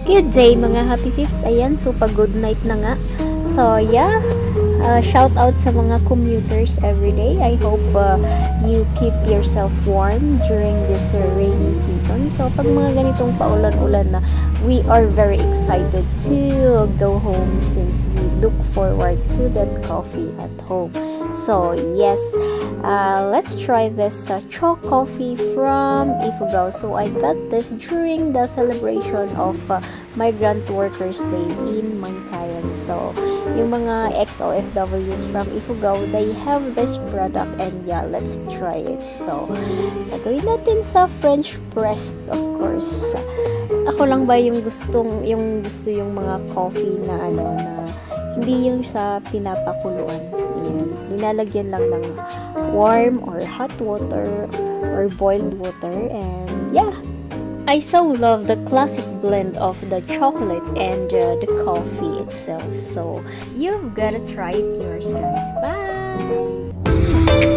Good day mga Happy Pips. Ayan, so pag-good night na nga. So yeah, shout out sa mga commuters everyday. I hope you keep yourself warm during this rainy season. So pag mga ganitong paulan-ulan na, we are very excited to go home since we look forward to that coffee at home. So yes, let's try this Choc coffee from Ifugao. So I got this during the celebration of Migrant Workers Day in Mankayan. So yung mga ex-OFWs from Ifugao, they have this product, and yeah, let's try it. So gagawin natin sa French press, of course. Ako lang ba yung gusto yung mga coffee na na hindi yung sa pinapakuluan. Ayan. Nilalagyan lang ng warm or hot water or boiled water, and yeah. I so love the classic blend of the chocolate and the coffee itself. So you've gotta try it yours, guys. Bye!